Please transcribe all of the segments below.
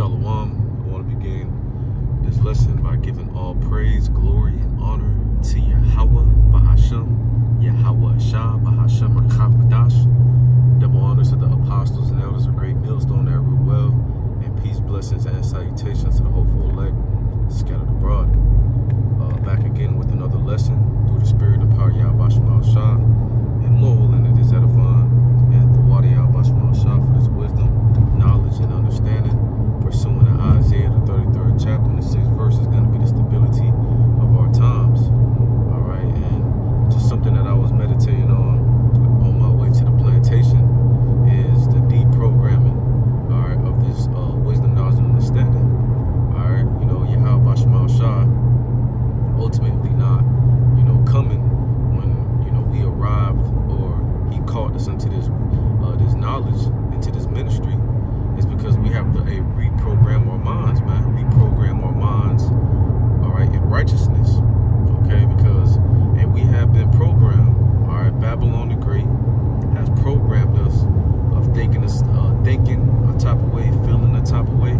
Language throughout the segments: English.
Shalom. I want to begin this lesson by giving all praise, glory, and honor to Yahweh Bahashem, Yahweh Shah Bahashem Rakabadash. Double honors to the apostles and elders of Great Millstone that rule well, and peace, blessings, and salutations to the hopeful elect scattered abroad. Back again with another lesson through the spirit and power of Yahweh Shah, and more willing it is edifying, and through water Yahweh Shah for this wisdom, knowledge, and understanding. Pursuing in Isaiah, the 33rd chapter, and the 6th verse is going to be the stability of our times. All right, and just something that I was meditating on my way to the plantation is the deprogramming, all right, of this wisdom, knowledge, and understanding. All right, you know, Yahweh Shah ultimately not, coming when, we arrived, or he called us into this this knowledge, into this ministry. It's because we have to reprogram our minds, man. Reprogram our minds, all right, in righteousness, okay? Because, and we have been programmed, all right? Babylon the Great has programmed us of thinking a type of way, feeling a type of way,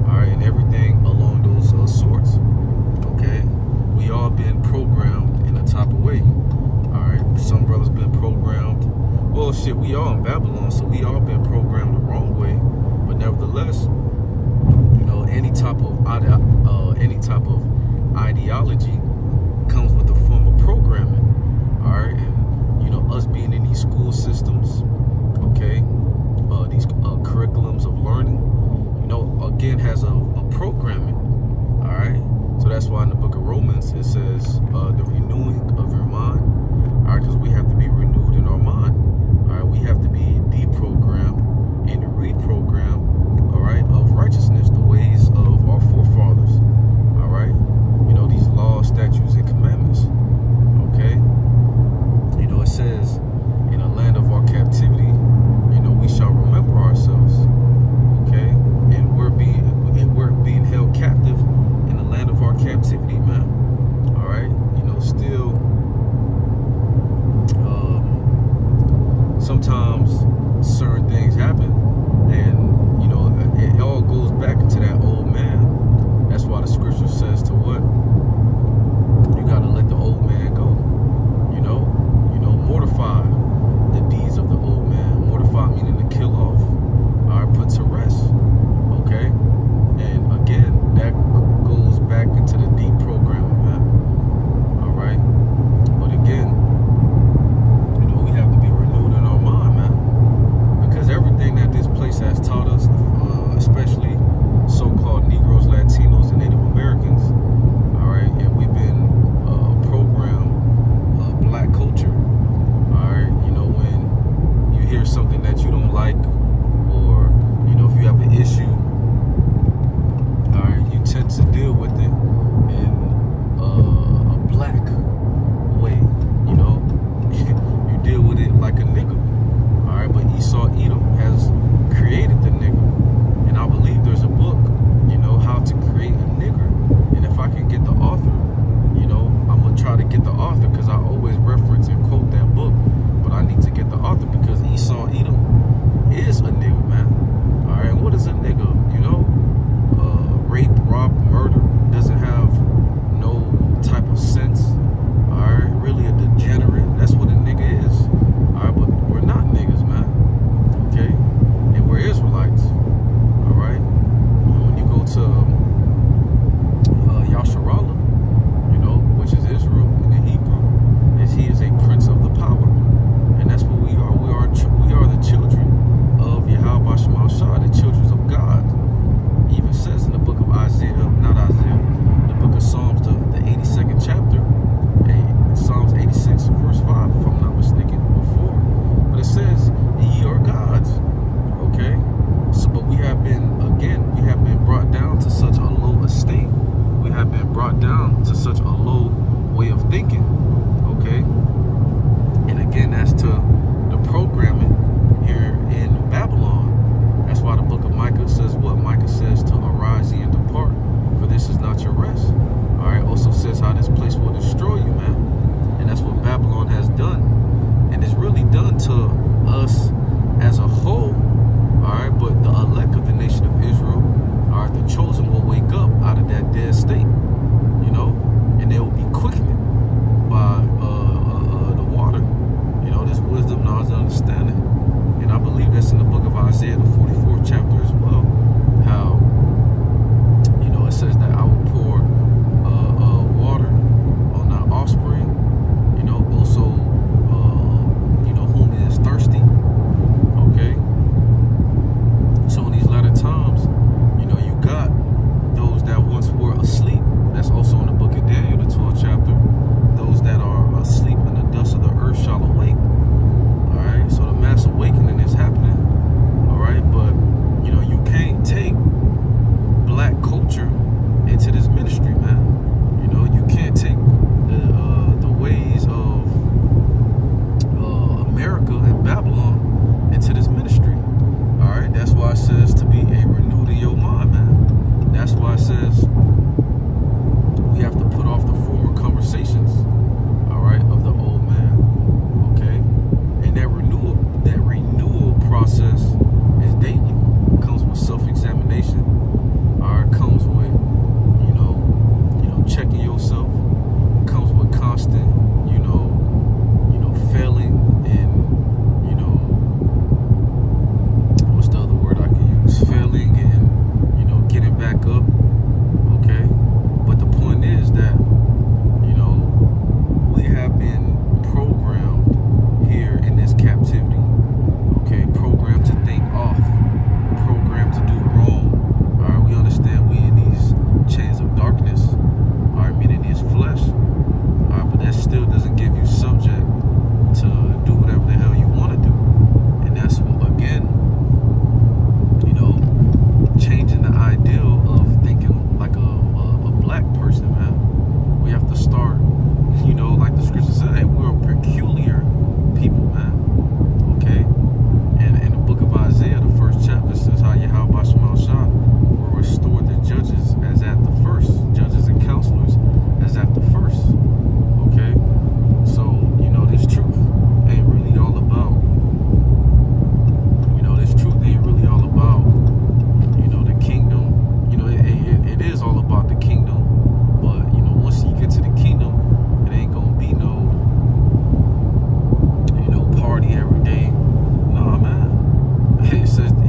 all right, and everything along those sorts, okay? We all been programmed in a type of way, all right? Some brothers been programmed. Well, shit, we all in Babylon, so we all been programmed the wrong way. But nevertheless, any type of ideology comes with a form of programming, all right? And us being in these school systems, okay, these curriculums of learning, again has a programming, all right? So that's why in the book of Romans it says the renewing of your mind, all right, because we have to be renewed in our mind, all right? We have to be deprogrammed and reprogrammed, all right, of righteousness, the ways of our forefathers, all right? These laws, statutes, and commandments, okay? It says, in the land of our captivity, we shall remember ourselves, okay? And we're being held captive in the land of our captivity, man, all right? Still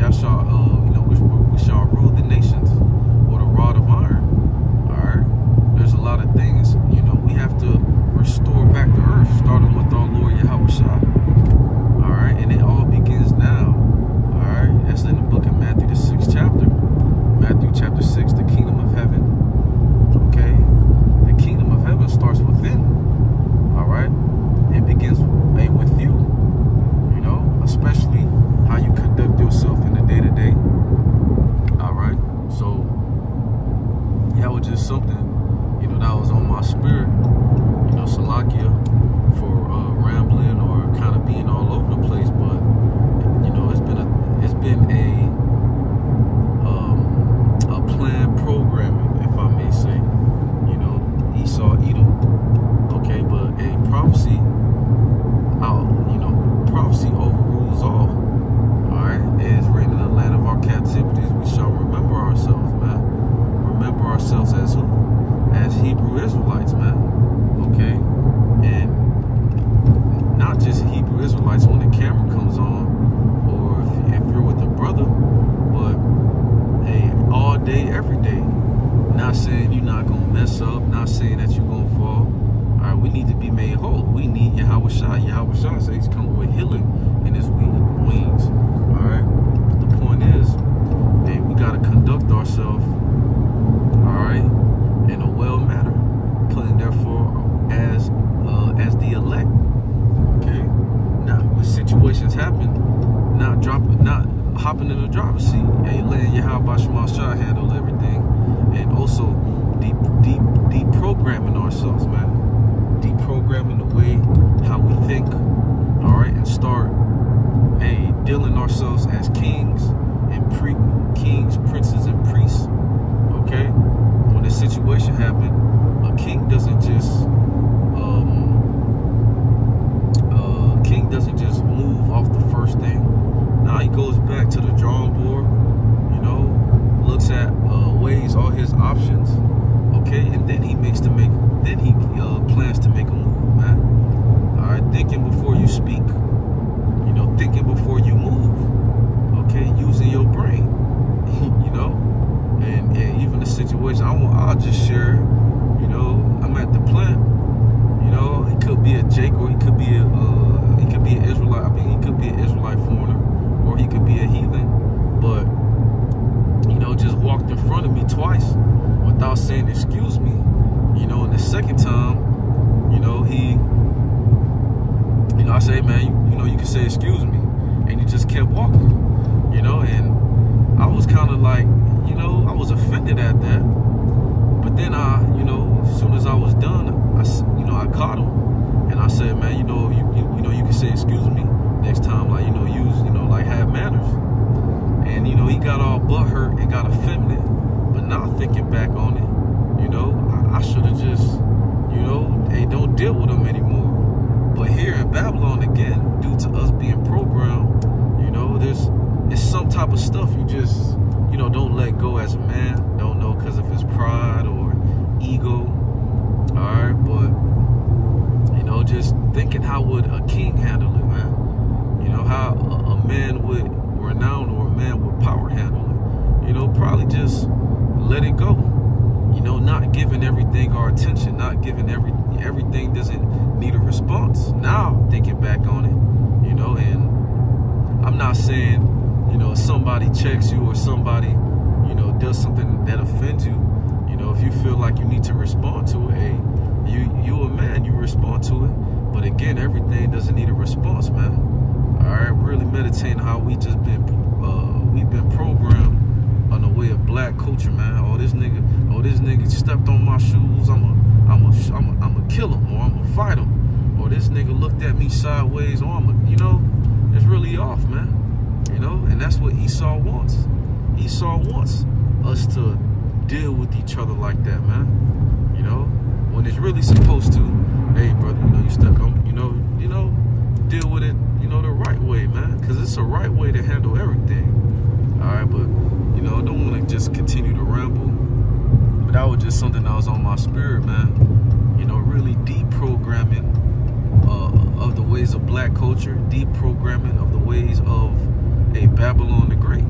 y'all shall, we shall rule the nations with a rod of iron. All right. There's a lot of things, we have to restore back the earth, starting with our Lord Yahweh Shah. All right. And it all begins now. All right. That's in the book of Matthew, the 6th chapter. Matthew chapter 6, the kingdom of heaven. Okay. The kingdom of heaven starts within. All right. It begins with you, especially how you conduct yourself in the day-to-day. All right. So that was just something, that was on my spirit. Salakia for rambling or kind of being all over the place, but it's been a planned programming, if I may say. Esau, Edom. Okay, but a prophecy, prophecy overrules all. Alright, it is written in the land of our captivities, we shall remember ourselves, man. Remember ourselves as who? As Hebrew Israelites, man. Okay? And not just Hebrew Israelites when the camera comes on, or if you're with a brother, but all day, every day. Not saying you're not going to mess up, not saying that you're going to fall. Alright, we need to be made whole. We need Yahweh Shah. Yahweh Shah says he's coming with healing in his wings. Alright? The point is, we got to conduct ourselves, alright, in a well manner, putting therefore as the elect. Okay? Now, when situations happen, not hopping in the driver's seat. Letting Yahweh Shah handle everything. And also deprogramming ourselves, man. Deprogramming the way how we think, all right, and start dealing ourselves as kings and kings, princes, and priests. Okay, when this situation happened, a king doesn't just move off the first thing. Now he goes back to the drawing board, looks at weighs all his options, okay, and then he plans to make a move, man. All right, thinking before you speak, thinking before you move, okay, using your brain, and even the situation. I'll just share, I'm at the plant, it could be a Jake, or he could be an Israelite. I mean, he could be an Israelite foreigner, or he could be a heathen, but just walked in front of me twice without saying excuse me, and the second time, I say, man, you can say excuse me, and he just kept walking, and I was kind of like, I was offended at that, but then as soon as I was done, I caught him, and I said, man, you can say excuse me next time, like, like have manners. And he got all butthurt and got offended. But now thinking back on it, I should have just, hey, don't deal with him anymore. But here in Babylon again, due to us being programmed, it's some type of stuff you just, don't let go as a man. Don't know because of his pride or ego. Alright, but just thinking, how would a king handle it, man? How a man with renown or a man with power handle it, probably just let it go, not giving everything our attention, not giving everything doesn't need a response. Now thinking back on it, and I'm not saying, if somebody checks you or somebody, does something that offends you, if you feel like you need to respond to it, hey, you a man, you respond to it. But again, everything doesn't need a response, man. All right, really meditating how we've been programmed on the way of black culture, man. Oh, this nigga stepped on my shoes. I'ma kill him, or I'ma fight him. Or this nigga looked at me sideways, or it's really off, man. And that's what Esau wants. Esau wants us to deal with each other like that, man. When it's really supposed to, hey, brother, you stuck on, deal with it, the right way, man, because it's a right way to handle everything. All right, but I don't want to just continue to ramble, but that was just something that was on my spirit, man. Really deprogramming of the ways of black culture, deprogramming of the ways of a Babylon the Great.